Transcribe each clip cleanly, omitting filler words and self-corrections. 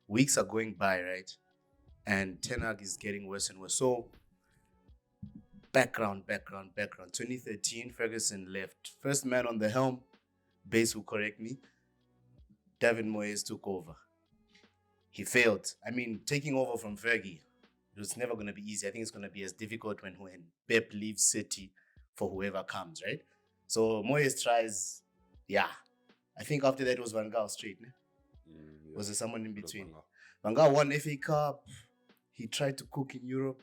weeks are going by, right? And Ten Hag is getting worse and worse. So background. 2013, Ferguson left. First man on the helm, Base will correct me, David Moyes took over. He failed. I mean, taking over from Fergie, it was never going to be easy. I think it's going to be as difficult when Pep leaves City for whoever comes, right? So Moyes tries, yeah. I think after that it was Van Gaal straight, ne? Yeah. Was there someone in between? Van Gaal won FA Cup. He tried to cook in Europe.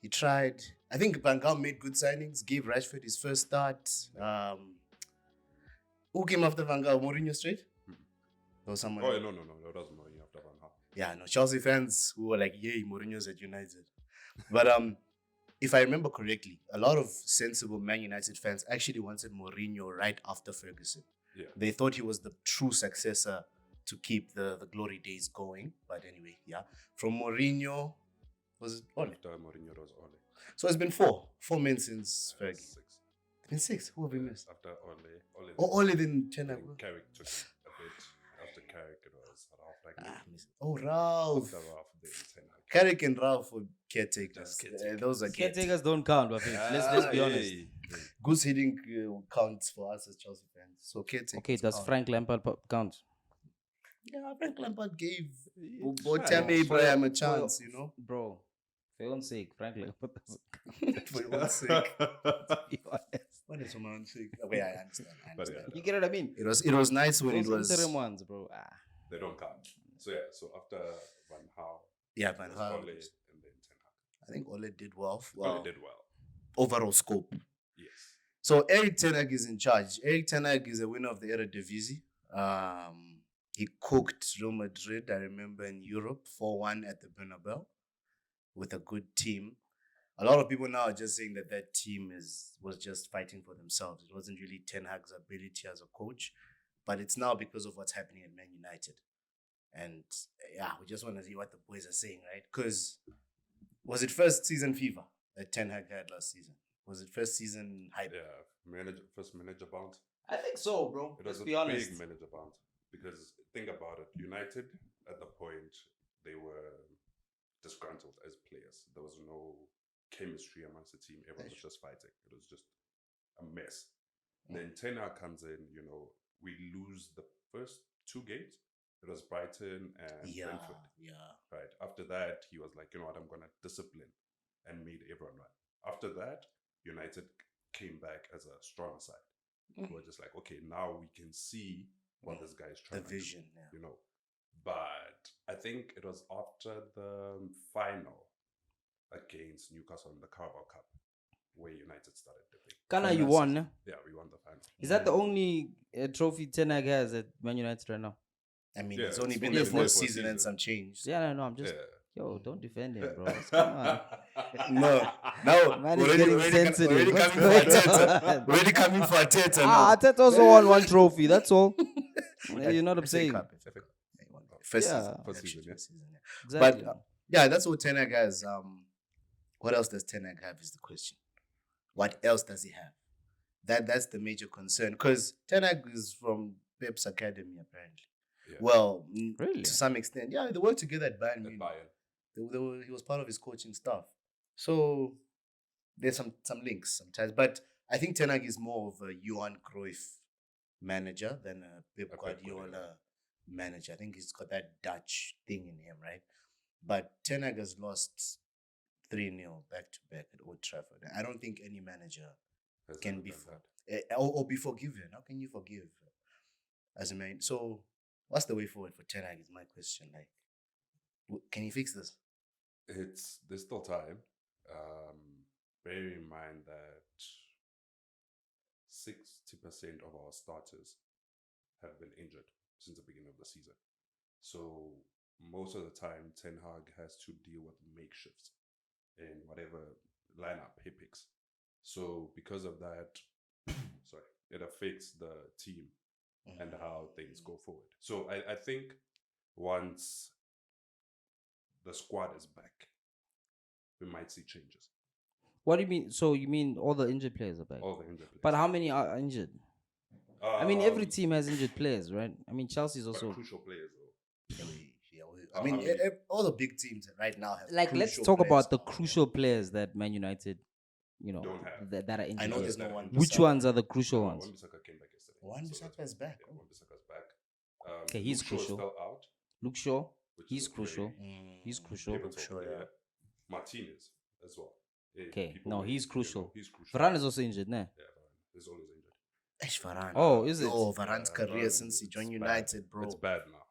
He tried. I think Van Gaal made good signings, gave Rashford his first start. Who came after Van Gaal? Mourinho straight? Or someone? Oh, no. That was Mourinho after Van Gaal. Yeah, no. Chelsea fans who were like, yay, Mourinho's at United. But if I remember correctly, a lot of sensible Man United fans actually wanted Mourinho right after Ferguson. Yeah. They thought he was the true successor to keep the glory days going. But anyway, yeah. From Mourinho, was it Ole? After Mourinho, it was Ole. So it's been four men since Fergie. 6. It's been 6. Who have we missed? After Ole. Ole then Ten Hag. Carrick took a bit. After Carrick, it was Ralph. Ralph. After Ralph, then Ten Hag. Carrick and Ralph were caretakers. Those are caretakers. Don't count, but let's be honest. Goose hitting counts for us as Chelsea fans. So caretakers. Okay, does count. Frank Lampard count? Yeah, Frank Lampard gave Boateng Abraham a chance, you know. Bro, for your own sake, Frank Lampard. For your own sake. Be honest. What is for my own sake? Okay, I understand. You get what I mean? It was nice when those it was interim ones, bro. They don't count. So yeah, so after Van Gaal. Yeah, Van Gaal. Ole and then Ten Hag. I think Ole did well. Ole did well. Overall scope. Yes. So ERIK ten Hag is in charge. ERIK ten Hag is a winner of the Eredivisie. He cooked Real Madrid, I remember, in Europe 4-1 at the Bernabeu with a good team. A lot of people now are just saying that team was just fighting for themselves. It wasn't really Ten Hag's ability as a coach, but it's now because of what's happening at Man United. And yeah, we just want to see what the boys are saying, right? Because was it first season fever that Ten Hag had last season? Was it first season hype? Yeah, first manager bounce. I think so, bro. Let's be honest. Big manager bounce. Because think about it, United at the point they were disgruntled as players. There was no chemistry amongst the team. Everyone was just fighting. It was just a mess. Then Ten Hag comes in. We lose the first 2 games. It was Brighton and Brentford. Yeah. Right. After that, he was like, you know what, I'm gonna discipline, and made everyone run. After that, United came back as a stronger side. We were just like, okay, now we can see what this guy is trying the vision, to do, But I think it was after the final against Newcastle in the Carabao Cup where United started dipping. Kana, you won, ne? Yeah, we won the final. Is that the only trophy Ten Hag has at Man United right now? I mean, it's only been the first season and some change. Yeah, no, I'm just... Yo, don't defend him, bro. Come on. No, Man, already coming for Arteta. Arteta also won 1 trophy, that's all. You know what I'm saying? First season. Exactly. But yeah, that's what Ten Hag has. What else does Ten Hag have is the question. What else does he have? That's the major concern. Because Ten Hag is from Pep's academy, apparently. Yeah. Well, really? To some extent. Yeah, they worked together at Bayern Munich. He was part of his coaching staff. So there's some links sometimes. But I think Ten Hag is more of a Johan Cruyff manager than a Pep Guardiola manager. I think he's got that Dutch thing in him, right? But Ten Hag has lost 3-0 back-to-back at Old Trafford. I don't think any manager can be or be forgiven. How can you forgive as a man? So what's the way forward for Ten Hag is my question. Like, can he fix this? There's still time. Bear in mind that 60% of our starters have been injured since the beginning of the season. So most of the time, Ten Hag has to deal with makeshifts in whatever lineup he picks. So because of that, it affects the team and how things go forward. So I think once the squad is back, we might see changes. What do you mean? So you mean all the injured players are back? All the injured players. But how many are injured? I mean, every team has injured players, right? I mean, Chelsea's also crucial players, though. Yeah, I mean, all the big teams right now have Like, let's crucial talk about players the now, crucial players that Man United, Don't have. that are injured. I know Yeah. there's no one. Which ones are the crucial ones? Wan-Bissaka came back yesterday. Wan-Bissaka is back. Yeah, Wan-Bissaka's back. Okay, he's Luke Shaw crucial. Fell out. Luke Shaw, which he's is a crucial. very He's crucial. pivotal Shaw, player. yeah. Martinez as well. Okay, People no, may- he's you know, crucial. he's crucial. Varane is also injured, nah? Yeah, Varane. He's always injured. Varane. Oh, is it? Oh, Varane's career Varane, since he joined it's United, bad. bro. It's bad now.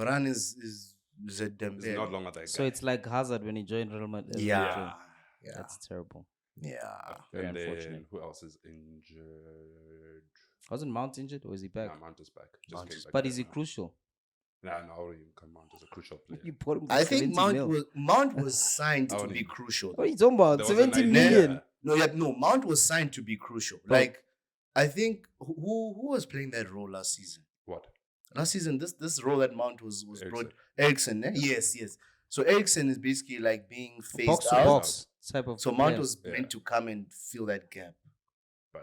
Varane is a It's Dembele. not longer that So guy. it's like Hazard when he joined Real Madrid. Yeah. That's terrible. Yeah. Very and unfortunate. then who else is injured? Wasn't Mount injured or is he back? Nah, Mount is back. Mount Came is back But right is he now. crucial? Nah, no, I wouldn't even come Mount as a crucial player. You bought him for I think 70 mil. Mount was signed I to wouldn't be even- crucial. What are you talking about? There was an 70 idea. million. No, Mount was signed to be crucial. Bro. Like, I think who was playing that role last season? What? Last season, this role that Mount was Eriksen. brought. Ericsson, eh? Yes. So Ericsson is basically like being phased Box to out. box type of So Mount player. was meant to come and fill that gap.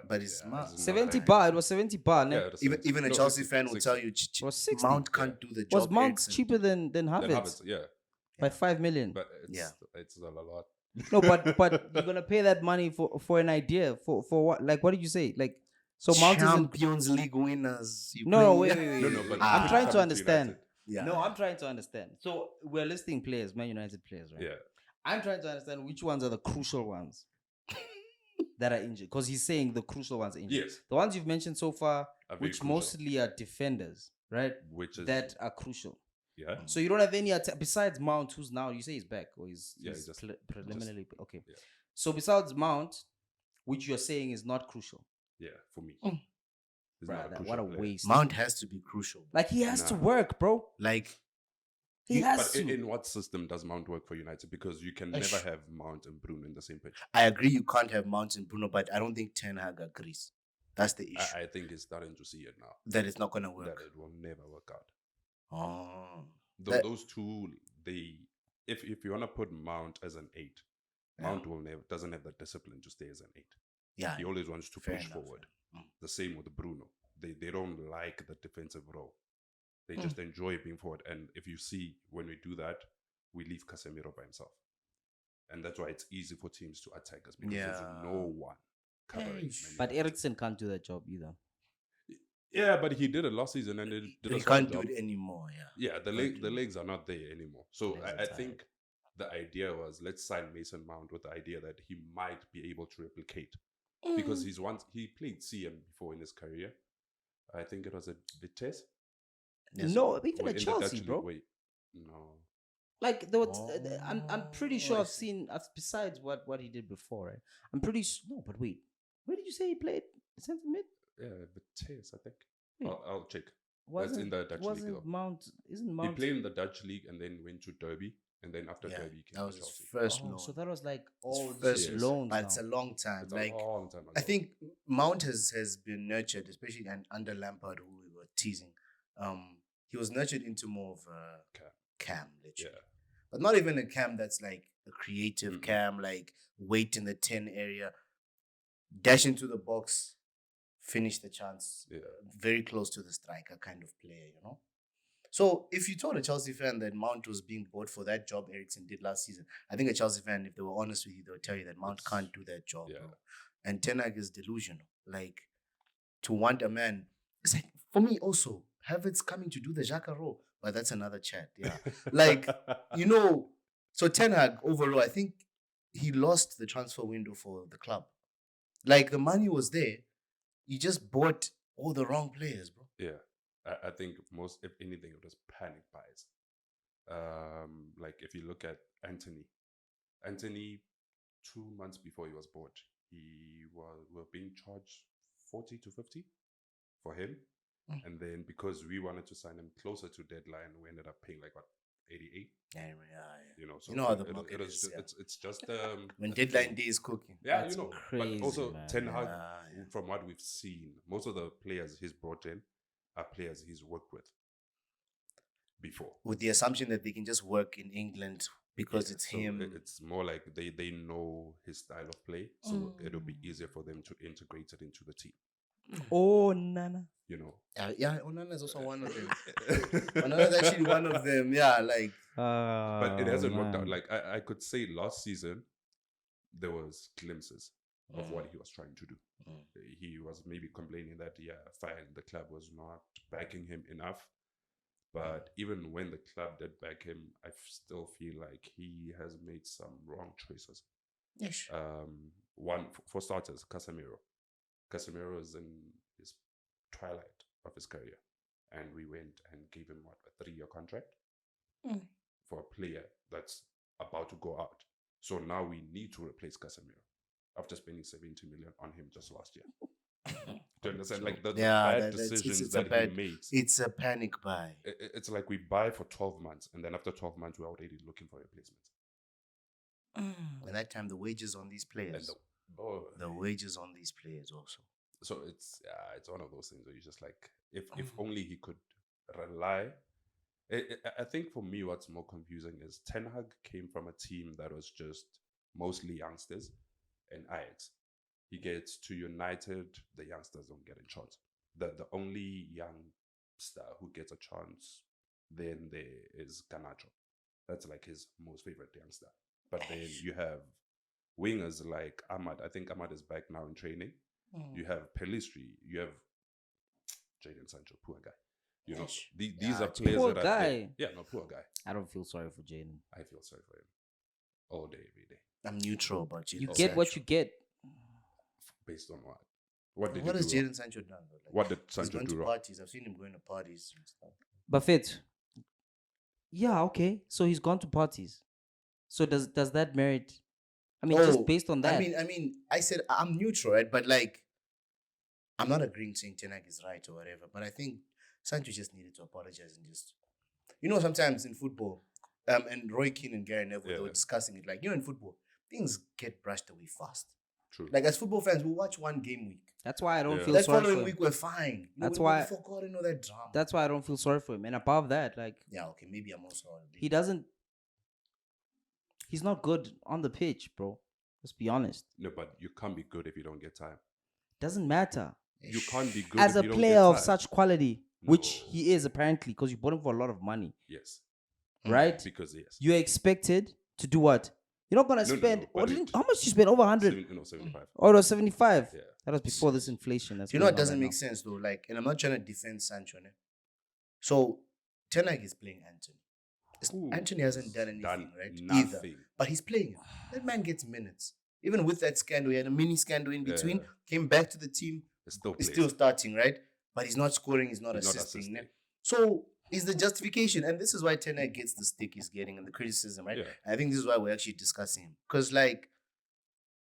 But it's not. it's not 70 that. bar. It was 70 bar. Yeah, Yeah, it was Even 70. a No, Chelsea 60, fan will 60. tell you It was 60. Mount can't do the job. Was Mount Eriksen. cheaper than Then Havertz? Havertz, yeah. By 5 million? But it's, Yeah. it's a lot. No, but you're gonna pay that money for an idea for what? Like, what did you say? Like, so Mount isn't. Champions League winners. You No, bring- wait. No, but I'm trying to coming understand. United. Yeah. No, I'm trying to understand. So we're listing players, Man United players, right? Yeah. I'm trying to understand which ones are the crucial ones that are injured. Because he's saying the crucial ones are injured. Yes. The ones you've mentioned so far, Are very which crucial. mostly are defenders, right? Which is That are crucial. yeah. So you don't have any besides Mount, who's now you say he's back or he's Yeah, he just- preliminarily okay. yeah. So besides Mount, which you're saying is not crucial, Yeah, for me. Mm. He's not brother, crucial what a player. waste. Mount has to be crucial. Like he has to Nah. work, bro. Like, He has But to. in what system does Mount work for United? Because you can never have Mount and Bruno in the same pitch. I agree you can't have Mount and Bruno, but I don't think Ten Hag agrees. That's the issue. I think he's starting to see it now. That it's not going to That work. it will never work out. Oh. Those two, if you want to put Mount as an 8, Yeah. Mount will never doesn't have the discipline to stay as an 8. Yeah. He always wants to Fair push enough, forward. yeah. Mm. The same with Bruno. They don't like the defensive role. They Mm. just enjoy being forward. And if you see when we do that, we leave Casemiro by himself. And that's why it's easy for teams to attack us because Yeah. there's no one covering. Eish. Man But United. Ericsson can't do that job either. Yeah, but he did it last season and it did He a can't solid do job. it anymore. Yeah. Yeah, the Can't do the it. legs are not there anymore. So Legs are I tired. think the idea was let's sign Mason Mount with the idea that he might be able to replicate because he played CM before in his career. I think it was at Vitesse. Yes. No, even Or at in the Chelsea, Dutch bro. League. Wait, no. Like there was, I'm pretty sure I I've see. seen besides what he did before, right? I'm pretty no, but wait, where did you say he played center mid? Yeah, Vitesse, I think. Wait. I'll check. Wasn't in the Dutch league, wasn't though. Mount? Isn't He Mount? played in the Dutch league and then went to Derby, and then after Yeah, Derby he came that to was his Chelsea. first Oh, loan. so that was like His all first years. loans. But it's now. a long time. It's Like, a long time ago. I think Mount has been nurtured, especially under Lampard, who we were teasing. He was nurtured into more of a cam, literally. yeah, But not even a cam that's like a creative Mm-mm. cam, like wait in the 10 area, dash into the box, finish the chance. yeah. Very close to the striker kind of player, you know? So if you told a Chelsea fan that Mount was being bought for that job Ericsson did last season, I think a Chelsea fan, if they were honest with you, they would tell you that Mount It's- can't do that job, yeah. bro. And Ten Hag is delusional. Like, to want a man, it's like, for me also, Havertz coming to do the Xhaka role, but that's another chat, yeah. Like, you know, so Ten Hag overall, I think he lost the transfer window for the club. Like, the money was there. He just bought all the wrong players, bro. Yeah, I think most, if anything, it was panic buys. Like if you look at Anthony, 2 months before he was bought, were being charged 40 to 50 for him, and then because we wanted to sign him closer to deadline, we ended up paying like what 88. Yeah. You know, so You know how the it market was is, ju- yeah. it's just When deadline day is cooking. yeah, That's you know, crazy, but also man. Ten Hag, Yeah. from what we've seen, most of the players he's brought in are players he's worked with before. With the assumption that they can just work in England because Yeah, it's so him. It's more like they know his style of play, so it'll be easier for them to integrate it into the team. Oh, Nana. You know, Yeah, Onana is also one of them. Onana is actually one of them. Yeah, like But it hasn't worked out. Man. Like I could say last season, there was glimpses of what he was trying to do. He was maybe complaining that, fine, the club was not backing him enough. But even when the club did back him, I still feel like he has made some wrong choices. Yes. One, for starters, Casemiro. Casemiro is in his twilight of his career. And we went and gave him, a 3-year contract for a player that's about to go out. So now we need to replace Casemiro after spending 70 million on him just last year. Do you understand? Like the bad decisions that he makes. It's a panic buy. It's like we buy for 12 months, and then after 12 months, we're already looking for replacements. And that time, the wages on these players. The wages on these players also. So it's one of those things where you're just like, if only he could rely. I think for me, what's more confusing is Ten Hag came from a team that was just mostly youngsters and Ajax. He gets to United, the youngsters don't get a chance. The only youngster who gets a chance then there is Garnacho. That's like his most favorite youngster. But then you have wingers like Ahmad. I think Ahmad is back now in training. You have Pelistri. You have Jadon Sancho, poor guy. You know, these are players poor that guy. Poor guy. I don't feel sorry for Jadon. I feel sorry for him all day, every day. I'm neutral about Jadon. You get what you get. Based on what? What has Jadon Sancho done? Though? Like, what did Sancho do wrong? Parties. I've seen him going to parties and stuff. Buffett. Yeah, okay. So he's gone to parties. So does that merit? I mean, just based on that. I mean, I said I'm neutral, right? But like, I'm not agreeing saying Ten Hag is right or whatever. But I think Sancho just needed to apologize and just, sometimes in football, and Roy Keane and Gary Neville, they were discussing it. Like, in football, things get brushed away fast. True. Like, as football fans, we watch one game week. That's why I don't feel that sorry for him. following week we're fine. That's why we forgot all that drama. That's why I don't feel sorry for him. And above that, like, okay, maybe I'm also he's not good on the pitch, bro. Let's be honest. No, but you can't be good if you don't get time. Doesn't matter. You can't be good as if a you don't player get of time. such quality, which he is apparently, because you bought him for a lot of money. Yes. Right? Because yes. You're expected to do what? You're not gonna spend. How much did you spend? Over 100? 75. Oh, it was 75. Yeah. That was before this inflation. You know, it doesn't make sense though. Like, and I'm not trying to defend Sancho. So, Ten Hag is playing Anthony. Anthony hasn't done anything, right? Nothing. Either. But he's playing him. That man gets minutes. Even with that scandal, he had a mini scandal in between. Came back to the team. He's still starting, right? But he's not scoring. He's not assisting. So is the justification, and this is why Ten Hag gets the stick he's getting and the criticism, right? Yeah. I think this is why we're actually discussing him, because like,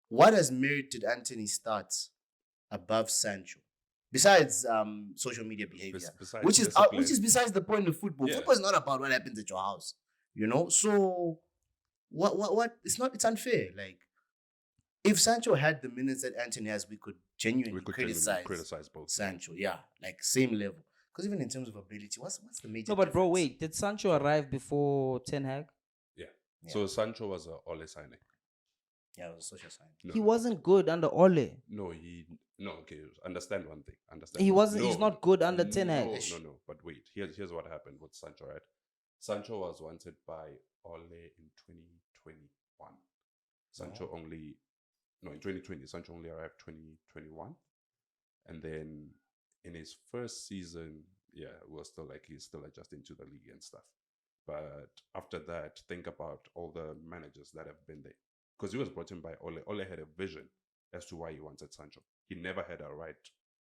what has merited Anthony starts above Sancho, besides social media behavior, which is besides the point of football. Yeah. Football is not about what happens at your house, So what? It's unfair. Like, if Sancho had the minutes that Anthony has, we could genuinely criticize both Sancho. Yeah, like same level. Because even in terms of ability, what's the major? No, but bro, wait. Did Sancho arrive before Ten Hag? Yeah. So Sancho was a Ole signing. Yeah, it was a social signing. He wasn't good under Ole. Okay. Understand one thing. He wasn't. He's not good under Ten Hag. No. But wait. Here's what happened with Sancho. Right. Sancho was wanted by Ole in 2021. In 2020, Sancho only arrived 2021, and then in his first season, he's still adjusting to the league and stuff. But after that, think about all the managers that have been there. Because he was brought in by Ole. Ole had a vision as to why he wanted Sancho. He never had a right.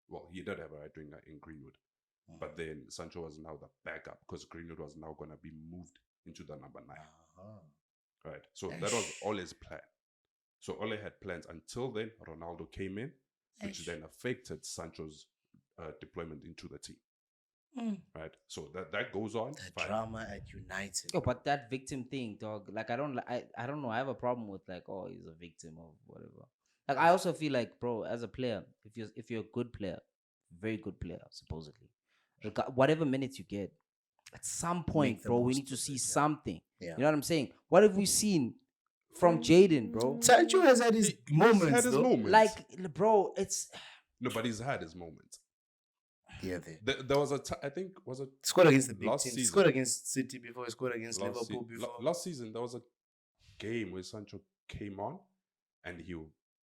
Well, he did have a right winger in Greenwood. But then Sancho was now the backup because Greenwood was now going to be moved into the number 9. Right? So that was Ole's plan. So Ole had plans until then. Ronaldo came in, which then affected Sancho's deployment into the team. Right? So that goes on. The drama at United. Oh, but that victim thing, dog. Like, I don't know. I have a problem with like, oh, he's a victim of whatever. Like, I also feel like, bro, as a player, if you're a good player, very good player, supposedly, whatever minutes you get, at some point, bro, we need to see something. Yeah. You know what I'm saying? What have we seen from Jadon, bro? Sancho has had his moments. Like, bro, it's no, but he's had his moments. here there. There was I think, was it Scored against the big last teams. season? Scored against City before. He scored against Liverpool before. Last season, there was a game where Sancho came on and he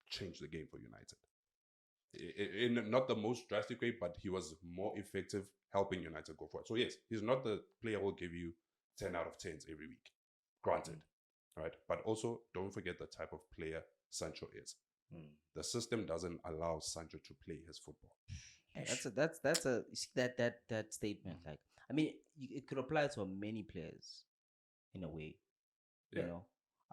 changed the game for United. In not the most drastic way, but he was more effective helping United go forward. So yes, he's not the player who will give you 10 out of 10s every week. Granted. Right? But also don't forget the type of player Sancho is. The system doesn't allow Sancho to play his football. That's a you see that statement. Like, I mean, it could apply to many players in a way. Yeah. You know,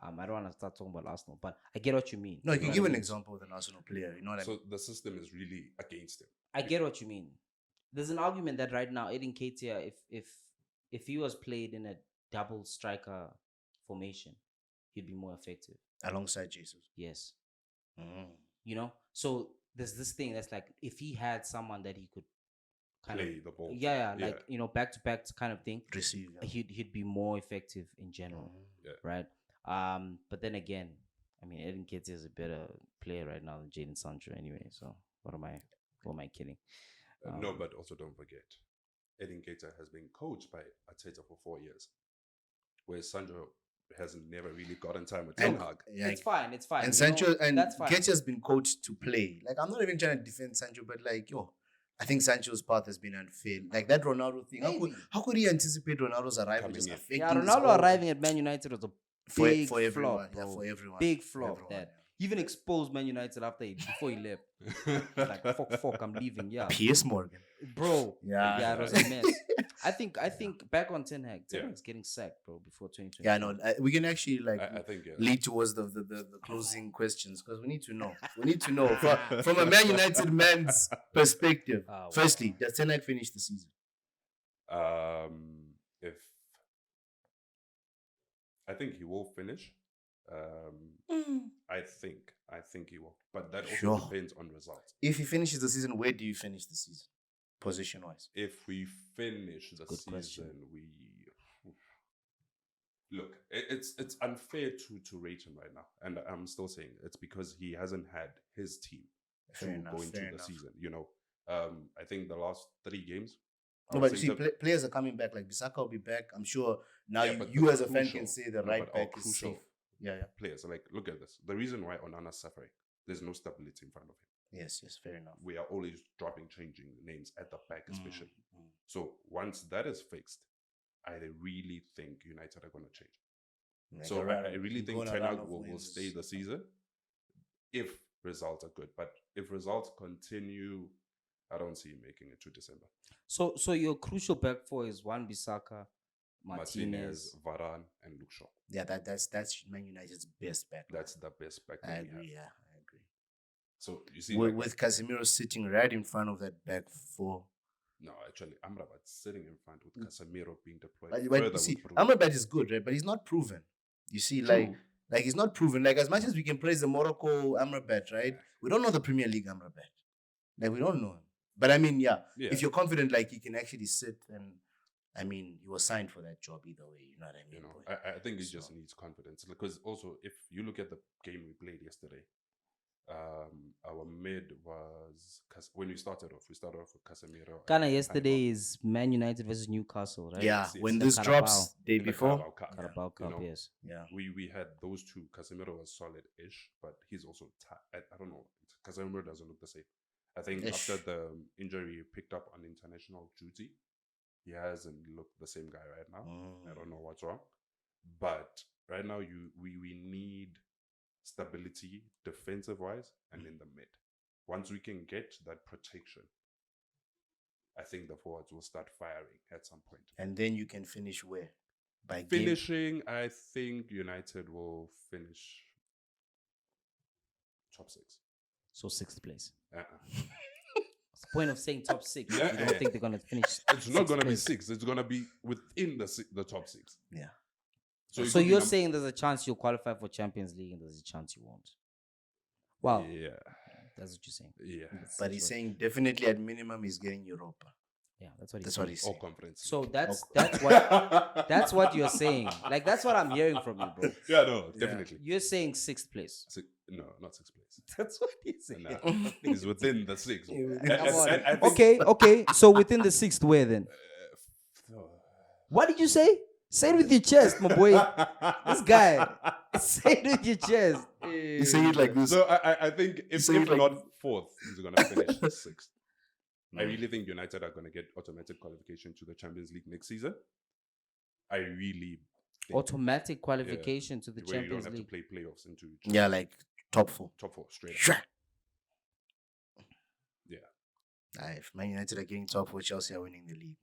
I don't want to start talking about Arsenal, but I get what you mean. No, you can give an example of an Arsenal player. You know what I mean? So the system is really against him. I get what you mean. There's an argument that right now, Edin Ketia, if he was played in a double striker formation, he'd be more effective Alongside Jesus. Yes. You know, so there's this thing that's like, if he had someone that he could kind play the ball. like, you know, back to back kind of thing, Receive. Yeah. he'd be more effective in general, right? But then again, I mean, Edin Ketia is a better player right now than Jadon Sancho anyway. So what am I kidding? No, but also don't forget, Edin Ketia has been coached by Arteta for 4 years, where Sancho has never really gotten time with Ten Hag. Yeah, It's fine. and Sancho and that's fine. Ketch has been coached to play. Like, I'm not even trying to defend Sancho, but like, I think Sancho's path has been unfair. Like that Ronaldo thing. How could he anticipate Ronaldo's arrival just affecting? Yeah, Ronaldo arriving at Man United was a big for everyone. flop, bro. Yeah, for everyone. Big flop. Everyone, That he even exposed Man United before he left. Like, fuck, I'm leaving. Yeah, Piers Morgan, bro. Yeah, it was a mess. I think back on Ten Hag. Ten Hag's getting sacked, bro, before 2020. Yeah, no, we can actually I think lead towards the closing questions, because we need to know. We need to know from a Man United man's perspective. Firstly, does Ten Hag finish the season? If I think he will finish. I think he will, but that also depends on results. If he finishes the season, where do you finish the season, position wise? If we finish the season, question. Look, it's unfair to rate him right now, and I'm still saying it's because he hasn't had his team go into the season. You know, I think the last 3 games. No, but see, players are coming back. Like Bissaka will be back. I'm sure now you as a fan can say the right back is safe. Yeah. Players, like, look at this. The reason why Onana's suffering, there's no stability in front of him. Yes, fair enough. We are always changing names at the back, especially. So once that is fixed, I really think United are going to change. So I really think Ten Hag will stay the season if results are good. But if results continue, I don't see him making it to December. So your crucial back four is Wan-Bissaka, Martinez, Varane, and Luke Shaw. Yeah, that's Man United's best back. That's the best back. I agree. Yeah, I agree. So you see, with Casemiro sitting right in front of that back four. No, actually, Amrabat's sitting in front with Casemiro being deployed. But you see, Amrabat is good, right? But he's not proven. You see, like he's not proven. Like, as much as we can praise the Morocco Amrabat, right? We don't know the Premier League Amrabat. Like, we don't know him. But I mean, if you're confident, like, he can actually sit, and I mean, he was signed for that job either way. You know what I mean? You know, I think he just needs confidence, because also if you look at the game we played yesterday, our mid was when we started off with Casemiro. Ghana yesterday is Man United versus Newcastle, right? Yeah, when this drops day before. Carabao Cup, yes. Yeah. We had those two. Casemiro was solid-ish, but he's also I don't know. Casemiro doesn't look the same. I think after the injury he picked up on international duty, he hasn't looked the same guy right now. I don't know what's wrong. But right now we need stability defensive-wise and in the mid. Once we can get that protection, I think the forwards will start firing at some point. And then you can finish where? By finishing, I think United will finish top 6. So 6th place. What's the point of saying top 6? You don't think they're going to finish? It's not going to be 6. It's going to be within the top 6. Yeah. So you're saying there's a chance you'll qualify for Champions League and there's a chance you won't? Wow. Yeah. That's what you're saying. Yeah. But he's saying definitely at minimum he's getting Europa. Yeah, that's what he's saying. All conference. So that's what you're saying. Like, that's what I'm hearing from you, bro. Yeah, no, definitely. You're saying 6th place. No, not sixth place. That's what he said. Nah, he's within the sixth. Yeah, within And- the and- sixth. and I think, Okay. So within the sixth, where then? What did you say? Say it with your chest, my boy. This guy. Say it with your chest. You say it like this. So I think if say it like not fourth, he's gonna finish sixth. I really think United are gonna get automatic qualification to the Champions League next season. I really think, Automatic qualification to the where you don't Champions have League. to play playoffs into Yeah, like top 4. top 4 straight up. Sure. Yeah. If Man United are getting top 4, Chelsea are winning the league.